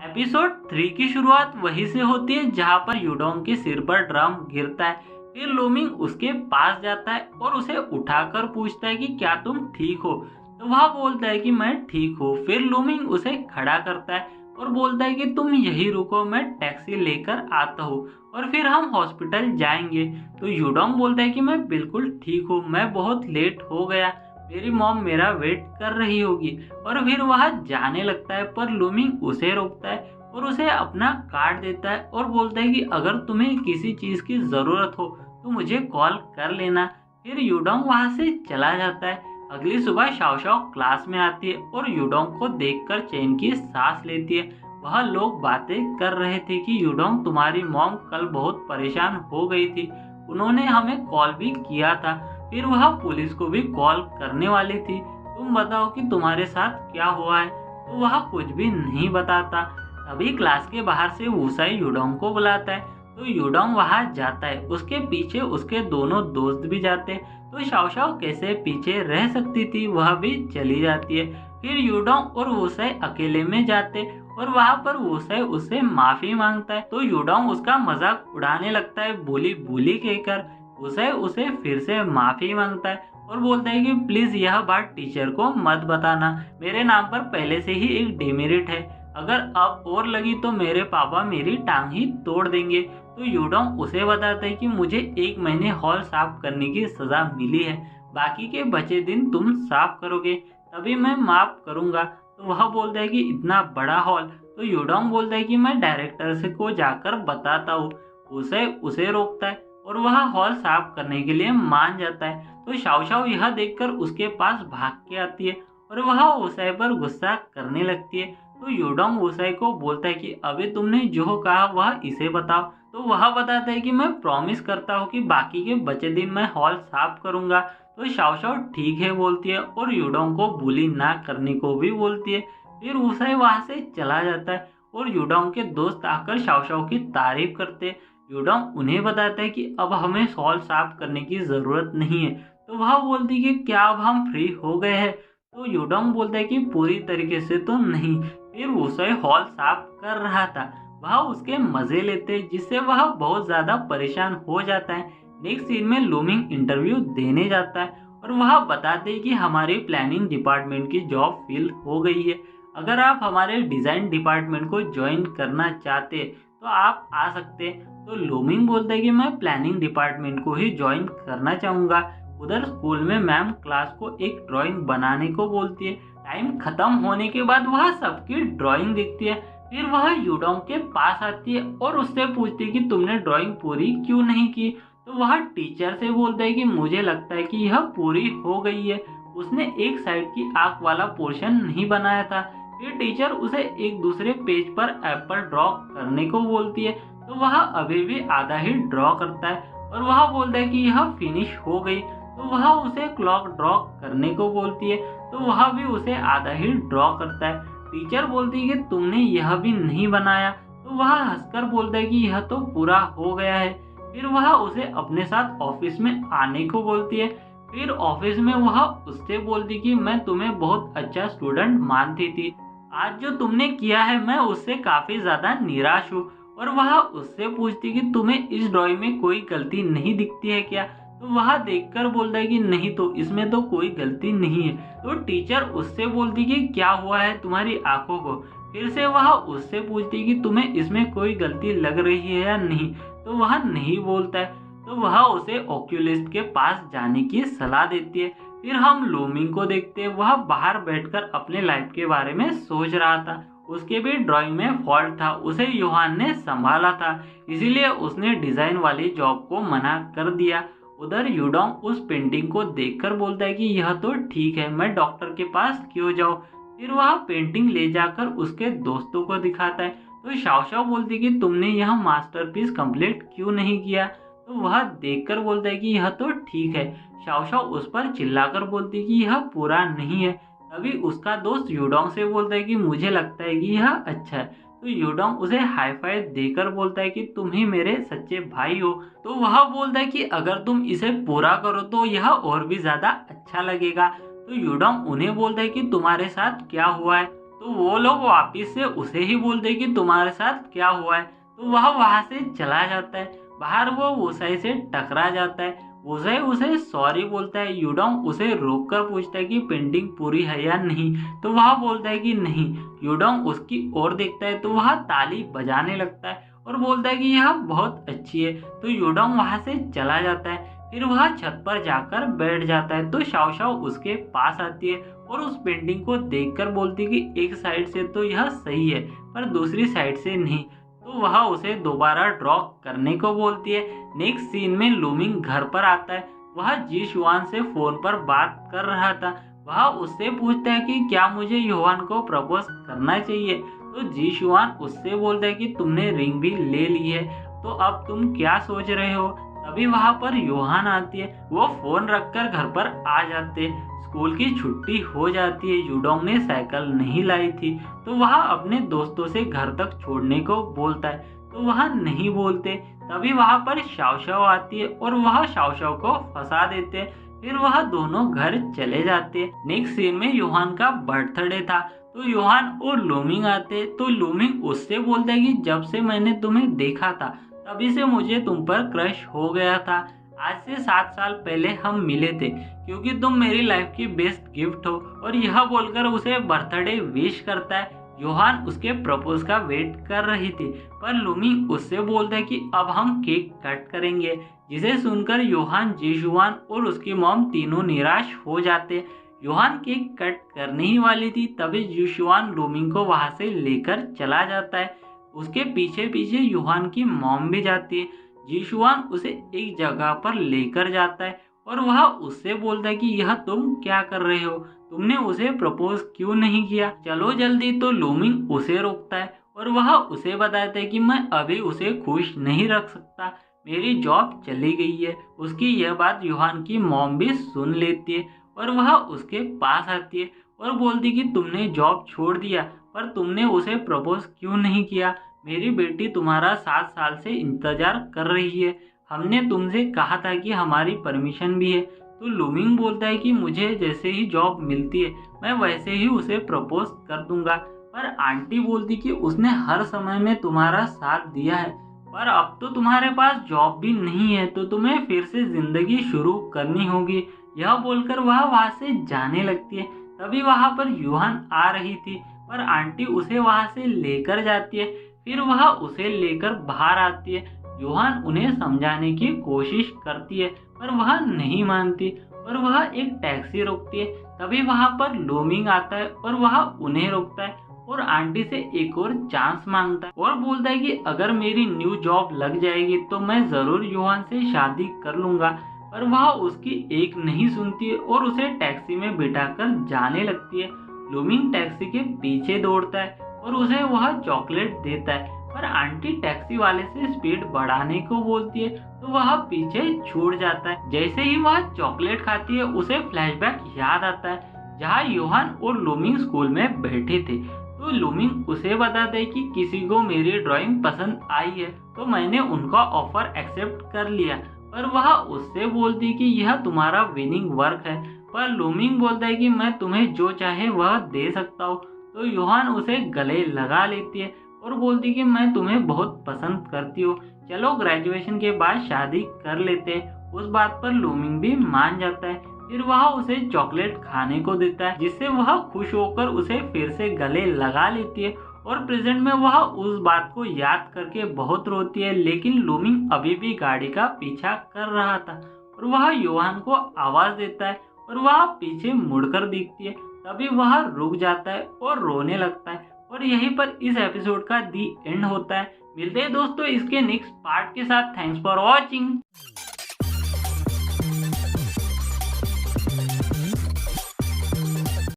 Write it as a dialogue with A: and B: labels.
A: Episode 3 की शुरुआत वहीं से होती है जहां पर यूडोंग के सिर पर ड्रम गिरता है। फिर लूमिंग उसके पास जाता है और उसे उठाकर पूछता है कि क्या तुम ठीक हो। तो वह बोलता है कि मैं ठीक हूँ। फिर लूमिंग उसे खड़ा करता है और बोलता है कि तुम यहीं रुको, मैं टैक्सी लेकर आता हूँ और फिर हम हॉस्पिटल जाएंगे। तो यूडोंग बोलता है कि मैं बिल्कुल ठीक हूँ, मैं बहुत लेट हो गया, मेरी मॉम मेरा वेट कर रही होगी। और फिर वह जाने लगता है पर लूमिंग उसे रोकता है और उसे अपना कार्ड देता है और बोलता है कि अगर तुम्हें किसी चीज की जरूरत हो तो मुझे कॉल कर लेना। फिर यूडोंग वहां से चला जाता है। अगली सुबह शाओ शाओ क्लास में आती है और यूडोंग को देखकर चैन की सांस लेती है। वह लोग बातें कर रहे थे कि यूडोंग तुम्हारी मॉम कल बहुत परेशान हो गई थी, उन्होंने हमें कॉल भी किया था। फिर वह पुलिस को भी कॉल करने वाली थी, तुम बताओ कि तुम्हारे साथ क्या हुआ है। तो वह कुछ भी नहीं बताता। तभी क्लास के बाहर से वूसाई यूडोंग को बुलाता है। तो यूडोंग वहां जाता है, उसके पीछे उसके दोनों दोस्त भी जाते हैं। तो शाओ शाओ कैसे पीछे रह सकती थी, वह भी चली जाती है। फिर यूडोंग और वूसाई अकेले में जाते और वहां पर वूसाई उससे माफी मांगता है। तो यूडोंग उसका मजाक उड़ाने लगता है बुली बुली कहकर। उसे उसे फिर से माफी मांगता है और बोलता है कि प्लीज यह बात टीचर को मत बताना, मेरे नाम पर पहले से ही एक डिमेरिट है, अगर अब और लगी तो मेरे पापा मेरी टांग ही तोड़ देंगे। तो यूडोंग उसे बताता है कि मुझे 1 महीने हॉल साफ करने की सजा मिली है, बाकी के बचे दिन तुम साफ करोगे तभी मैं माफ करूंगा। तो वह बोलता है कि इतना बड़ा हॉल। तो यूडोंग बोलता है कि मैं डायरेक्टर से को जाकर बताता हूँ। उसे उसे रोकता है और वह हॉल साफ करने के लिए मान जाता है। तो शाओ शाओ यह देखकर उसके पास भाग के आती है और वह वूसाई पर गुस्सा करने लगती है। तो यूडोंग वूसाई को बोलता है कि अभी तुमने जो कहा वह इसे बताओ। तो वह बताता है कि मैं प्रॉमिस करता हूँ कि बाकी के बचे दिन मैं हॉल साफ करूंगा। तो शाओ शाओ ठीक है बोलती है और यूडोंग को बुली ना करने को भी बोलती है। फिर वूसाई वहां से चला जाता है और यूडोंग के दोस्त आकर शाओ शाओ की तारीफ करते हैं। यूडोंग उन्हें बताता है कि अब हमें हॉल साफ करने की जरूरत नहीं है। तो वह बोलती है कि क्या अब हम फ्री हो गए हैं। तो यूडोंग बोलता है कि पूरी तरीके से तो नहीं। फिर वूसाई हॉल साफ कर रहा था, वह उसके मजे लेते जिससे वह बहुत ज्यादा परेशान हो जाता है। नेक्स्ट सीन में लूमिंग इंटरव्यू देने जाता है और वह बताते हैं कि हमारी प्लानिंग डिपार्टमेंट की जॉब फिल हो गई है, अगर आप हमारे डिजाइन डिपार्टमेंट को ज्वाइन करना चाहते तो आप आ सकते। तो लूमिंग बोलता है कि मैं प्लानिंग डिपार्टमेंट को ही ज्वाइन करना चाहूंगा। उधर स्कूल में मैम क्लास को एक ड्राइंग बनाने को बोलती है। टाइम खत्म होने के बाद वह सबकी ड्राइंग देखती है। फिर वह यूडोंग के पास आती है और उससे पूछती है कि तुमने ड्राइंग पूरी क्यों नहीं की। तो वह टीचर से बोलता है कि मुझे लगता है कि यह पूरी हो गई है, उसने एक साइड की आंख वाला पोर्शन नहीं बनाया था। फिर टीचर उसे एक दूसरे पेज पर एप्पल ड्रॉ करने को बोलती है। तो वह अभी भी आधा ही ड्रॉ करता है और वह बोलता है कि यह फिनिश हो गई। तो वह उसे क्लॉक ड्रॉ करने को बोलती है। तो वह भी उसे आधा ही ड्रॉ करता है। टीचर बोलती है कि तुमने यह भी नहीं बनाया। तो वह हंसकर बोलता है कि यह तो पूरा हो गया है। फिर वह उसे अपने साथ ऑफिस में आने को बोलती है। फिर ऑफिस में वह उससे बोलती कि मैं तुम्हें बहुत अच्छा स्टूडेंट मानती थी, आज जो तुमने किया है मैं उससे काफी ज्यादा निराश हूँ। और वह उससे पूछती कि तुम्हें इस ड्राइंग में कोई गलती नहीं दिखती है क्या। तो वह देखकर बोलता है कि नहीं, तो इसमें तो कोई गलती नहीं है। तो टीचर उससे बोलती कि क्या हुआ है तुम्हारी आंखों को। फिर से वह उससे पूछती कि तुम्हें इसमें कोई गलती लग रही है या नहीं। तो वह नहीं बोलता है। तो वह उसे ओक्यूलिस्ट के पास जाने की सलाह देती है। फिर हम लूमिंग को देखते हैं, वह बाहर बैठकर अपने लाइफ के बारे में सोच रहा था। उसके भी ड्राइंग में फॉल्ट था, उसे योहान ने संभाला था, इसीलिए उसने डिजाइन वाली जॉब को मना कर दिया। उधर यूडोंग उस पेंटिंग को देखकर बोलता है कि यह तो ठीक है, मैं डॉक्टर के पास क्यों जाऊं। फिर वह पेंटिंग ले जाकर उसके दोस्तों को दिखाता है। तो शाओ शाओ बोलती कि तुमने यह मास्टरपीस कंप्लीट क्यों नहीं किया। तो वह देखकर बोलता है कि यह तो ठीक है। शाओ शाओ उस पर चिल्लाकर बोलती कि यह पूरा नहीं है। तभी उसका दोस्त यूडोंग से बोलता है कि मुझे लगता है कि यह अच्छा है। तो यूडोंग उसे हाई फाई देकर बोलता है कि तुम ही मेरे सच्चे भाई हो। तो वह बोलता है कि अगर तुम इसे पूरा करो तो यह और भी ज्यादा अच्छा लगेगा। तो यूडोंग उन्हें बोलता है कि तुम्हारे साथ क्या हुआ है। तो वो लोग वापिस से उसे ही बोलते कि तुम्हारे साथ क्या हुआ है। तो वह वहां से चला जाता है। बाहर वो वोसाई से टकरा जाता है। वोसाई उसे सॉरी बोलता है। यूडोंग उसे रोक कर पूछता है कि पेंटिंग पूरी है या नहीं। तो वह बोलता है कि नहीं। यूडोंग उसकी ओर देखता है तो वह ताली बजाने लगता है और बोलता है कि यह बहुत अच्छी है। तो यूडोंग वहां से चला जाता है। फिर वह छत पर जाकर बैठ जाता है। तो शाओ शाओ उसके पास आती है और उस पेंटिंग को देखकर बोलती है कि एक साइड से तो यह सही है पर दूसरी साइड से नहीं। तो वह उसे दोबारा ड्रॉ करने को बोलती है। नेक्स्ट सीन में लूमिंग घर पर आता है। वह जी शुआन से फोन पर बात कर रहा था। वह उससे पूछता है कि क्या मुझे योहान को प्रपोज करना चाहिए। तो जी शुआन उससे बोलता है कि तुमने रिंग भी ले ली है तो अब तुम क्या सोच रहे हो। तभी वहां पर योहान आती है। वो फोन रखकर घर पर आ जाते। स्कूल की छुट्टी हो जाती है। यूडोंग ने साइकिल नहीं लाई थी तो वह अपने दोस्तों से घर तक छोड़ने को बोलता है तो वह नहीं बोलते। तभी वहां पर शाओ शाओ आती है और वह शाओ शाओ को फंसा देते। फिर वह दोनों घर चले जाते। नेक्स्ट सीन में योहान का बर्थडे था तो योहान और लूमिंग आते। तो लूमिंग उससे बोलता है कि जब से मैंने तुम्हें देखा था तभी से मुझे तुम पर क्रश हो गया था। आज से 7 साल पहले हम मिले थे क्योंकि तुम मेरी लाइफ की बेस्ट गिफ्ट हो। और यह बोलकर उसे बर्थडे विश करता है। योहान उसके प्रपोज का वेट कर रही थी पर लूमिंग उससे बोलता है कि अब हम केक कट करेंगे। जिसे सुनकर योहान, जीशुआन और उसकी मॉम तीनों निराश हो जाते। योहान केक कट करने ही वाली थी तभी जीशुआन लूमिंग को वहां से लेकर चला जाता है। उसके पीछे पीछे योहान की मॉम भी जाती है। जीशुआन उसे एक जगह पर लेकर जाता है और वह उससे बोलता है कि यह तुम क्या कर रहे हो, तुमने उसे प्रपोज क्यों नहीं किया, चलो जल्दी। तो लूमिंग उसे रोकता है और वह उसे बताता है कि मैं अभी उसे खुश नहीं रख सकता, मेरी जॉब चली गई है। उसकी यह बात योहान की मॉम भी सुन लेती है और वह उसके पास आती है और बोलती कि तुमने जॉब छोड़ दिया पर तुमने उसे प्रपोज क्यों नहीं किया। मेरी बेटी तुम्हारा 7 साल से इंतजार कर रही है। हमने तुमसे कहा था कि हमारी परमिशन भी है। तो लूमिंग बोलता है कि मुझे जैसे ही जॉब मिलती है मैं वैसे ही उसे प्रपोज कर दूंगा। पर आंटी बोलती कि उसने हर समय में तुम्हारा साथ दिया है पर अब तो तुम्हारे पास जॉब भी नहीं है तो तुम्हें फिर से जिंदगी शुरू करनी होगी। यह बोलकर वह वहां से जाने लगती है। तभी वहां पर योहान आ रही थी पर आंटी उसे वहां से लेकर जाती है। फिर वह उसे लेकर बाहर आती है। योहान उन्हें समझाने की कोशिश करती है पर वह नहीं मानती और वह एक टैक्सी रोकती है। तभी वहां पर लूमिंग आता है और वह उन्हें रोकता है और आंटी से एक और चांस मांगता है और बोलता है कि अगर मेरी न्यू जॉब लग जाएगी तो मैं जरूर योहान से शादी कर लूंगा। पर वह उसकी एक नहीं सुनती है और उसे टैक्सी में बिठाकर जाने लगती है। लूमिंग टैक्सी के पीछे दौड़ता है और उसे वह चॉकलेट देता है पर आंटी टैक्सी वाले से स्पीड बढ़ाने को बोलती है तो वह पीछे छूट जाता है। जैसे ही वह चॉकलेट खाती है उसे फ्लैशबैक याद आता है जहाँ योहान और लूमिंग स्कूल में बैठे थे। तो लूमिंग उसे बताते हैं कि किसी को मेरी ड्राइंग पसंद आई है तो मैंने उनका ऑफर एक्सेप्ट कर लिया। पर वह उससे बोलती कि यह तुम्हारा विनिंग वर्क है। पर लूमिंग बोलता है कि मैं तुम्हें जो चाहे वह दे सकता हूँ। तो योहान उसे गले लगा लेती है और बोलती कि मैं तुम्हें बहुत पसंद करती हूँ, चलो ग्रेजुएशन के बाद शादी कर लेते। उस बात पर लूमिंग भी मान जाता है। फिर वह उसे चॉकलेट खाने को देता है जिससे वह खुश होकर उसे फिर से गले लगा लेती है और प्रेजेंट में वह उस बात को याद करके बहुत रोती है। लेकिन लूमिंग अभी भी गाड़ी का पीछा कर रहा था और वह योहान को आवाज देता है और वह पीछे मुड़कर देखती है। तभी वह रुक जाता है और रोने लगता है और यहीं पर इस एपिसोड का दी एंड होता है। मिलते हैं दोस्तों इसके नेक्स्ट पार्ट के साथ। Thanks for watching.